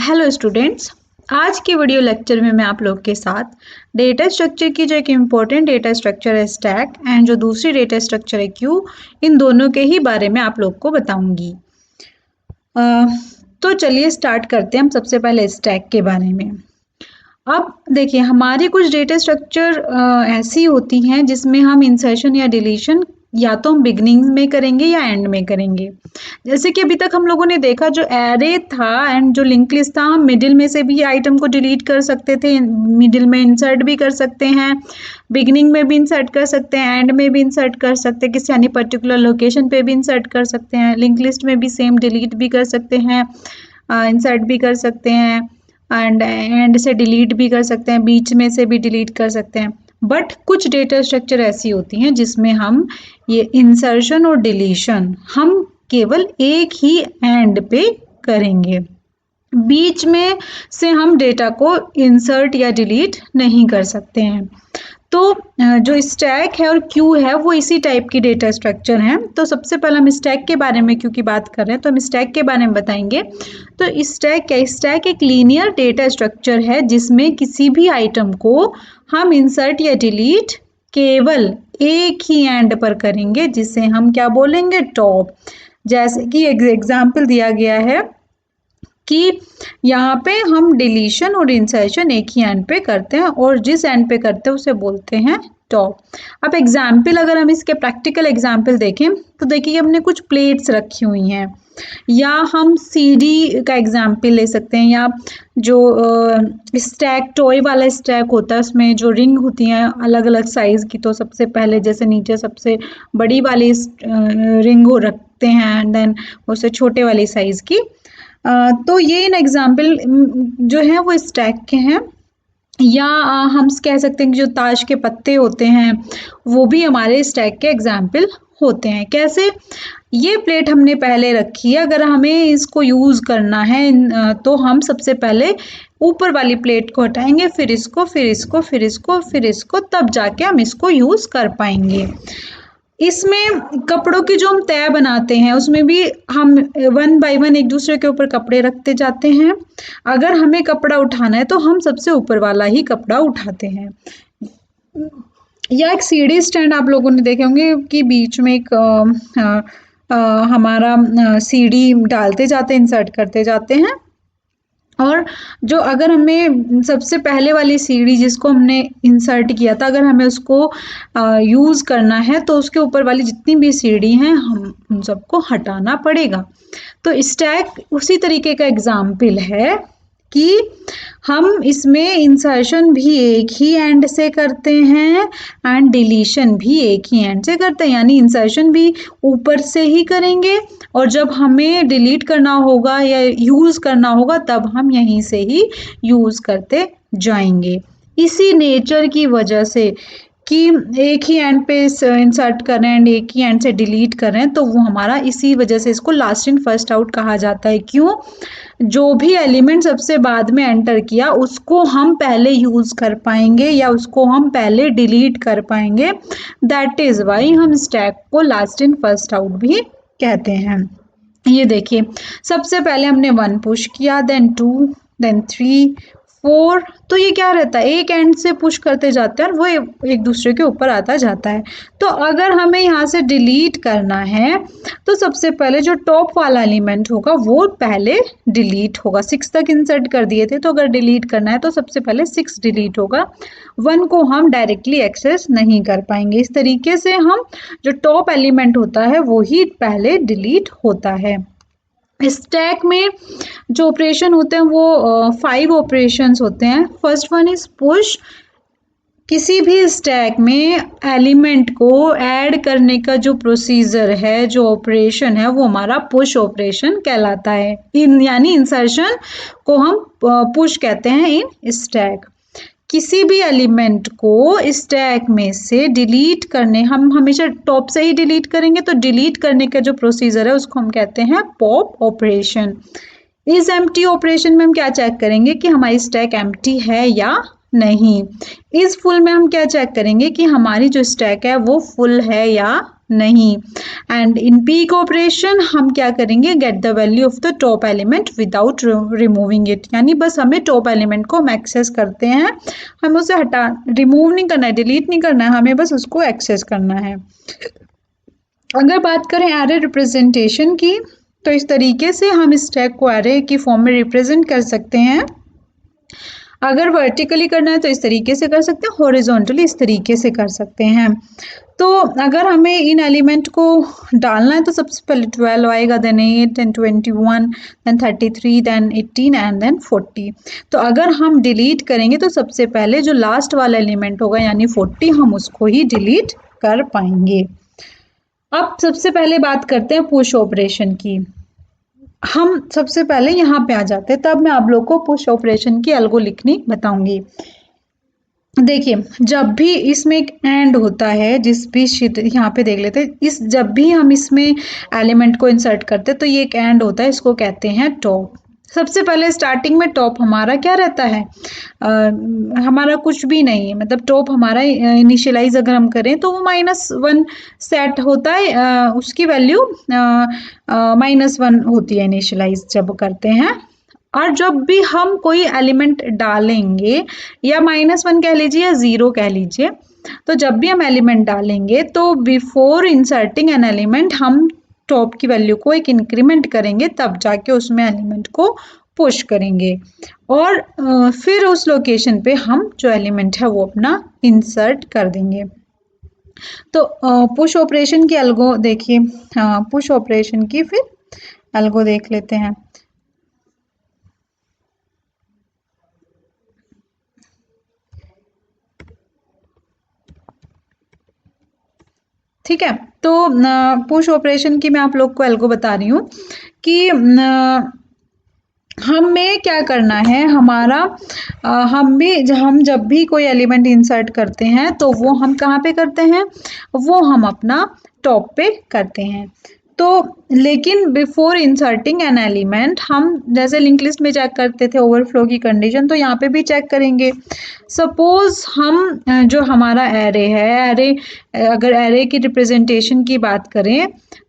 Hello students, आज के video lecture में मैं आप लोग के साथ डेटा स्ट्रक्चर की जो एक इम्पोर्टेंट डेटा स्ट्रक्चर है स्टैक एंड जो दूसरी डेटा स्ट्रक्चर है क्यू, इन दोनों के ही बारे में आप लोग को बताऊंगी। तो चलिए स्टार्ट करते हैं हम सबसे पहले स्टैक के बारे में। अब देखिए, हमारी कुछ डेटा स्ट्रक्चर ऐसी होती हैं जिसमें हम इंसर्शन या डिलीशन या तो हम बिगनिंग में करेंगे या एंड में करेंगे। जैसे कि अभी तक हम लोगों ने देखा, जो एरे था एंड जो लिंक लिस्ट था, हम मिडिल में से भी आइटम को डिलीट कर सकते थे, मिडिल में इंसर्ट भी कर सकते हैं, बिगनिंग में भी इंसर्ट कर सकते हैं, एंड में भी इंसर्ट कर सकते हैं, किसी यानी पर्टिकुलर लोकेशन पे भी इंसर्ट कर सकते हैं। लिंक लिस्ट में भी सेम डिलीट भी कर सकते हैं, इंसर्ट भी कर सकते हैं एंड से डिलीट भी कर सकते हैं, बीच में से भी डिलीट कर सकते हैं। बट कुछ डेटा स्ट्रक्चर ऐसी होती हैं जिसमें हम ये इंसर्शन और डिलीशन हम केवल एक ही एंड पे करेंगे, बीच में से हम डेटा को इंसर्ट या डिलीट नहीं कर सकते हैं। तो जो स्टैक है और क्यू है वो इसी टाइप की डेटा स्ट्रक्चर हैं। तो सबसे पहले हम स्टैक के बारे में क्योंकि बात कर रहे हैं तो हम स्टैक के बारे में बताएंगे। तो स्टैक एक लीनियर डेटा स्ट्रक्चर है जिसमें किसी भी आइटम को हम इंसर्ट या डिलीट केवल एक ही एंड पर करेंगे, जिसे हम क्या बोलेंगे, टॉप। जैसे कि एग्जाम्पल दिया गया है कि यहाँ पे हम डिलीशन और इंसर्शन एक ही एंड पे करते हैं और जिस एंड पे करते हैं उसे बोलते हैं टॉप। अब एग्जाम्पल, अगर हम इसके प्रैक्टिकल एग्जाम्पल देखें तो देखिए हमने कुछ प्लेट्स रखी हुई हैं, या हम सीडी का एग्जाम्पल ले सकते हैं, या जो स्टैक टॉय वाला स्टैक होता है उसमें जो रिंग होती हैं अलग अलग साइज़ की। तो सबसे पहले जैसे नीचे सबसे बड़ी वाली रिंग हो रखते हैं, देन उससे छोटे वाली साइज़ की। तो ये इन एग्जाम्पल जो हैं वो स्टैक के हैं। या हम कह सकते हैं कि जो ताश के पत्ते होते हैं वो भी हमारे स्टैक के एग्जाम्पल होते हैं। कैसे? ये प्लेट हमने पहले रखी है, अगर हमें इसको यूज़ करना है तो हम सबसे पहले ऊपर वाली प्लेट को हटाएंगे, फिर इसको, फिर इसको, फिर इसको, फिर इसको, तब जाके हम इसको यूज़ कर पाएंगे। इसमें कपड़ों की जो हम तह बनाते हैं उसमें भी हम वन बाय वन एक दूसरे के ऊपर कपड़े रखते जाते हैं। अगर हमें कपड़ा उठाना है तो हम सबसे ऊपर वाला ही कपड़ा उठाते हैं। या एक सीढ़ी स्टैंड आप लोगों ने देखे होंगे कि बीच में एक हमारा सीढ़ी डालते जाते हैं, इंसर्ट करते जाते हैं। और जो अगर हमें सबसे पहले वाली सीढ़ी जिसको हमने इंसर्ट किया था, अगर हमें उसको यूज़ करना है तो उसके ऊपर वाली जितनी भी सीढ़ी हैं हम उन सबको हटाना पड़ेगा। तो स्टैक उसी तरीके का एग्जाम्पल है कि हम इसमें इंसर्शन भी एक ही एंड से करते हैं एंड डिलीशन भी एक ही एंड से करते हैं, यानी इंसर्शन भी ऊपर से ही करेंगे और जब हमें डिलीट करना होगा या यूज़ करना होगा तब हम यहीं से ही यूज़ करते जाएंगे। इसी नेचर की वजह से कि एक ही एंड पे इंसर्ट कर रहे हैं एंड एक ही एंड से डिलीट कर रहे हैं, तो वो हमारा इसी वजह से इसको लास्ट इन फर्स्ट आउट कहा जाता है। क्यों? जो भी एलिमेंट सबसे बाद में एंटर किया उसको हम पहले यूज़ कर पाएंगे या उसको हम पहले डिलीट कर पाएंगे। दैट इज़ वाई हम स्टैक को लास्ट इन फर्स्ट आउट भी कहते हैं। ये देखिए, सबसे पहले हमने 1 पुश किया, देन 2, देन 3, 4। तो ये क्या रहता है, एक एंड से पुश करते जाते हैं और वो एक दूसरे के ऊपर आता जाता है। तो अगर हमें यहाँ से डिलीट करना है तो सबसे पहले जो टॉप वाला एलिमेंट होगा वो पहले डिलीट होगा। 6 तक इंसर्ट कर दिए थे तो अगर डिलीट करना है तो सबसे पहले 6 डिलीट होगा, 1 को हम डायरेक्टली एक्सेस नहीं कर पाएंगे। इस तरीके से हम जो टॉप एलिमेंट होता है वो ही पहले डिलीट होता है। स्टैक में जो ऑपरेशन होते हैं वो 5 ऑपरेशंस होते हैं। First one is push. किसी भी स्टैक में एलिमेंट को ऐड करने का जो प्रोसीजर है, जो ऑपरेशन है, वो हमारा पुश ऑपरेशन कहलाता है। यानी इंसर्शन को हम पुश कहते हैं इन स्टैक। किसी भी एलिमेंट को स्टैक में से डिलीट करने, हम हमेशा टॉप से ही डिलीट करेंगे, तो डिलीट करने का जो प्रोसीजर है उसको हम कहते हैं पॉप ऑपरेशन। इस एम्प्टी ऑपरेशन में हम क्या चेक करेंगे कि हमारी स्टैक एम्प्टी है या नहीं। इस फुल में हम क्या चेक करेंगे कि हमारी जो स्टैक है वो फुल है या नहीं। एंड इन पीक ऑपरेशन हम क्या करेंगे, get the value of the top element without removing it, यानी बस हमें टॉप एलिमेंट को हम एक्सेस करते हैं, हमें उसे हटा रिमूव नहीं करना है, डिलीट नहीं करना है, हमें बस उसको एक्सेस करना है। अगर बात करें एरे रिप्रेजेंटेशन की, तो इस तरीके से हम स्टैक को एरे की फॉर्म में रिप्रेजेंट कर सकते हैं। अगर वर्टिकली करना है तो इस तरीके से कर सकते हैं, हॉरिजॉन्टली इस तरीके से कर सकते हैं। तो अगर हमें इन एलिमेंट को डालना है तो सबसे पहले 12 आएगा, then 8, then 21, then 33, then 18 and then 40। तो अगर हम डिलीट करेंगे तो सबसे पहले जो लास्ट वाला एलिमेंट होगा यानी 40, हम उसको ही डिलीट कर पाएंगे। अब सबसे पहले बात करते हैं पुश ऑपरेशन की। हम सबसे पहले यहाँ पे आ जाते हैं, तब मैं आप लोग को पुश ऑपरेशन की एल्गो लिखनी बताऊंगी। देखिए, जब भी इसमें एक एंड होता है, जिस भी शीट यहाँ पे देख लेते हैं, इस जब भी हम इसमें एलिमेंट को इंसर्ट करते हैं तो ये एक एंड होता है, इसको कहते हैं टॉप। सबसे पहले स्टार्टिंग में टॉप हमारा क्या रहता है, हमारा कुछ भी नहीं है, मतलब टॉप हमारा इनिशियलाइज अगर हम करें तो वो -1 सेट होता है, उसकी वैल्यू -1 होती है इनिशियलाइज जब करते हैं। और जब भी हम कोई एलिमेंट डालेंगे, या -1 कह लीजिए या 0 कह लीजिए, तो जब भी हम एलिमेंट डालेंगे तो बिफोर इंसर्टिंग एन एलिमेंट हम टॉप की वैल्यू को एक इंक्रीमेंट करेंगे, तब जाके उसमें एलिमेंट को पुश करेंगे, और फिर उस लोकेशन पे हम जो एलिमेंट है वो अपना इंसर्ट कर देंगे। तो पुश ऑपरेशन की एल्गो देखिए, पुश ऑपरेशन की फिर एल्गो देख लेते हैं। ठीक है, तो पुश ऑपरेशन की मैं आप लोग को एल्गो बता रही हूँ कि हमें क्या करना है, हमारा हम जब भी कोई एलिमेंट इंसर्ट करते हैं तो वो हम कहाँ पे करते हैं, वो हम अपना टॉप पे करते हैं। तो लेकिन बिफोर इंसर्टिंग एन एलिमेंट हम जैसे लिंक लिस्ट में चेक करते थे ओवरफ्लो की कंडीशन, तो यहाँ पे भी चेक करेंगे। सपोज हम जो हमारा एरे है, एरे अगर एरे की रिप्रेजेंटेशन की बात करें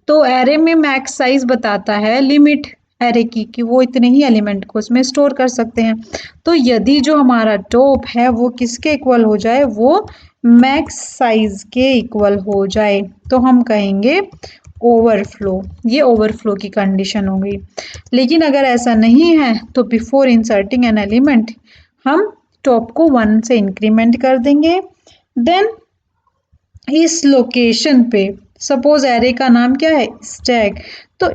तो एरे में मैक्स साइज बताता है लिमिट एरे की कि वो इतने ही एलिमेंट को उसमें स्टोर कर सकते हैं। तो यदि जो हमारा टॉप है वो किसके इक्वल हो जाए, वो मैक्स साइज के इक्वल हो जाए, तो हम कहेंगे ओवरफ्लो। ये ओवरफ्लो की कंडीशन हो गई। लेकिन अगर ऐसा नहीं है तो बिफोर इंसर्टिंग एन एलिमेंट हम टॉप को 1 से इंक्रीमेंट कर देंगे। देन इस लोकेशन पे सपोज एरे का नाम क्या है, स्टैक, तो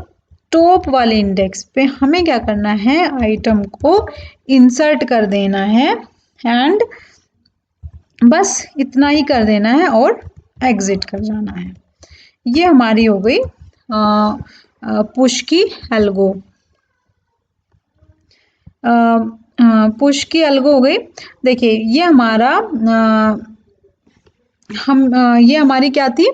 टॉप वाले इंडेक्स पे हमें क्या करना है, आइटम को इंसर्ट कर देना है, एंड बस इतना ही कर देना है और एग्जिट कर जाना है। ये हमारी हो गई पुश की एल्गो। पुश की एल्गो हो गई। देखिए ये हमारा ये हमारी क्या थी,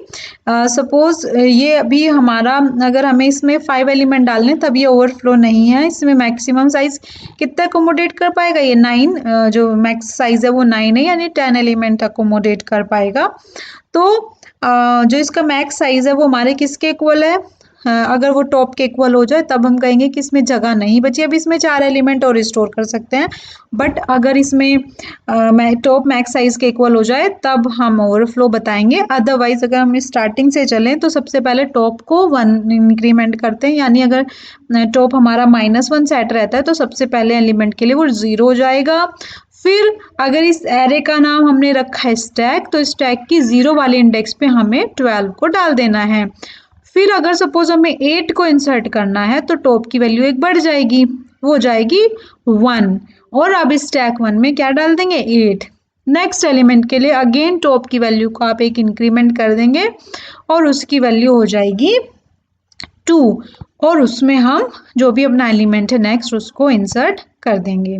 सपोज ये अभी हमारा, अगर हमें इसमें 5 एलिमेंट डालने तब ये ओवरफ्लो नहीं है, इसमें मैक्सिमम साइज कितना अकोमोडेट कर पाएगा, ये 9, जो मैक्स साइज है वो 9 है, यानी 10 एलिमेंट अकोमोडेट कर पाएगा। तो जो इसका मैक्स साइज है वो हमारे किसके इक्वल है, अगर वो टॉप के इक्वल हो जाए तब हम कहेंगे कि इसमें जगह नहीं बची, अब इसमें 4 एलिमेंट और स्टोर कर सकते हैं। बट अगर इसमें टॉप मैक्स साइज के इक्वल हो जाए तब हम ओवरफ्लो बताएंगे। अदरवाइज अगर हम स्टार्टिंग से चलें तो सबसे पहले टॉप को 1 इंक्रीमेंट करते हैं, यानी अगर टॉप हमारा -1 सेट रहता है तो सबसे पहले एलिमेंट के लिए वो 0 हो जाएगा। फिर अगर इस एरे का नाम हमने रखा है स्टैक, तो स्टैक की 0 वाले इंडेक्स पे हमें 12 को डाल देना है। फिर अगर सपोज हमें 8 को इंसर्ट करना है तो टॉप की वैल्यू एक बढ़ जाएगी, वो हो जाएगी 1, और अब स्टैक 1 में क्या डाल देंगे, 8। नेक्स्ट एलिमेंट के लिए अगेन टॉप की वैल्यू को आप एक इंक्रीमेंट कर देंगे और उसकी वैल्यू हो जाएगी 2, और उसमें हम जो भी अपना एलिमेंट है नेक्स्ट उसको इंसर्ट कर देंगे।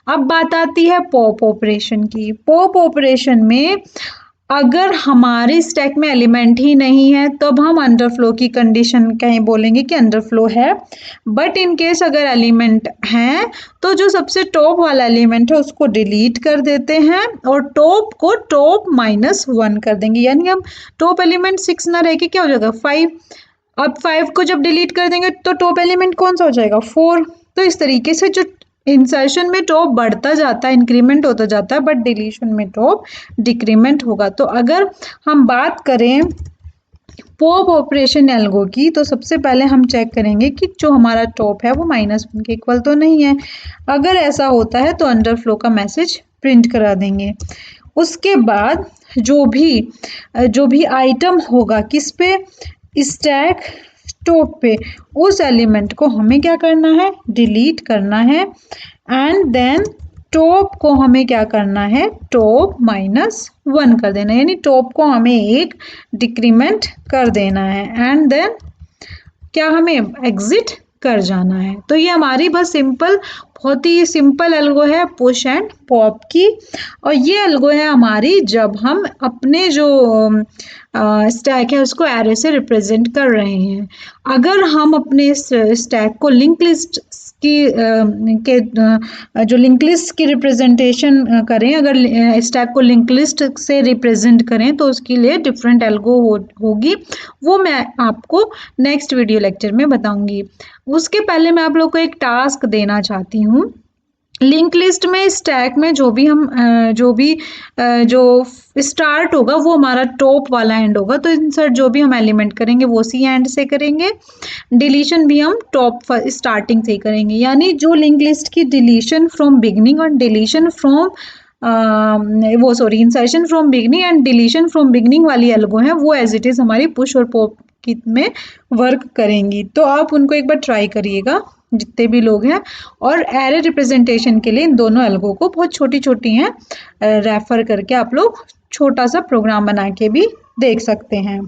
अब बात आती है पॉप ऑपरेशन की। पॉप ऑपरेशन में अगर हमारे स्टैक में एलिमेंट ही नहीं है तब हम अंडरफ्लो की कंडीशन कहीं बोलेंगे कि अंडरफ्लो है। बट इन केस अगर एलिमेंट हैं तो जो सबसे टॉप वाला एलिमेंट है उसको डिलीट कर देते हैं और टॉप को टॉप -1 कर देंगे, यानी हम टॉप एलिमेंट 6 ना रह के क्या हो जाएगा 5। अब 5 को जब डिलीट कर देंगे तो टॉप एलिमेंट कौन सा हो जाएगा 4। तो इस तरीके से जो इंसर्शन में टॉप बढ़ता जाता है, इंक्रीमेंट होता जाता है, बट डिलीशन में टॉप डिक्रीमेंट होगा। तो अगर हम बात करें पॉप ऑपरेशन एल्गो की तो सबसे पहले हम चेक करेंगे कि जो हमारा टॉप है वो -1 के इक्वल तो नहीं है। अगर ऐसा होता है तो अंडरफ्लो का मैसेज प्रिंट करा देंगे। उसके बाद जो भी आइटम होगा किस पे, स्टैक टॉप पे, उस एलिमेंट को हमें क्या करना है डिलीट करना है एंड देन टॉप को हमें क्या करना है टॉप -1 कर देना है, यानी टॉप को हमें एक डिक्रीमेंट कर देना है एंड देन क्या हमें एग्जिट कर जाना है। तो ये हमारी बस सिंपल, बहुत ही सिंपल एल्गो है पुश एंड पॉप की। और ये एल्गो है हमारी जब हम अपने जो स्टैक है उसको एरे से रिप्रेजेंट कर रहे हैं। अगर हम अपने स्टैक को लिंक लिस्ट जो लिंक लिस्ट की रिप्रेजेंटेशन करें, अगर स्टैक को लिंक लिस्ट से रिप्रेजेंट करें तो उसके लिए डिफरेंट एल्गो होगी, वो मैं आपको नेक्स्ट वीडियो लेक्चर में बताऊंगी। उसके पहले मैं आप लोग को एक टास्क देना चाहती हूँ। लिंक लिस्ट में स्टैक में जो स्टार्ट होगा वो हमारा टॉप वाला एंड होगा, तो इंसर्ट जो भी हम एलिमेंट करेंगे वो सी एंड से करेंगे। डिलीशन भी हम टॉप स्टार्टिंग से ही करेंगे, यानी जो लिंक लिस्ट की डिलीशन फ्रॉम बिगनिंग और deletion from insertion from beginning and deletion from beginning वाली एल्गो है वो एज इट इज हमारी पुश और पॉप में वर्क करेंगी। तो आप उनको एक बार ट्राई करिएगा जितने भी लोग हैं। और एरे रिप्रेजेंटेशन के लिए इन दोनों एल्गो को, बहुत छोटी छोटी हैं, रेफर करके आप लोग छोटा सा प्रोग्राम बना के भी देख सकते हैं।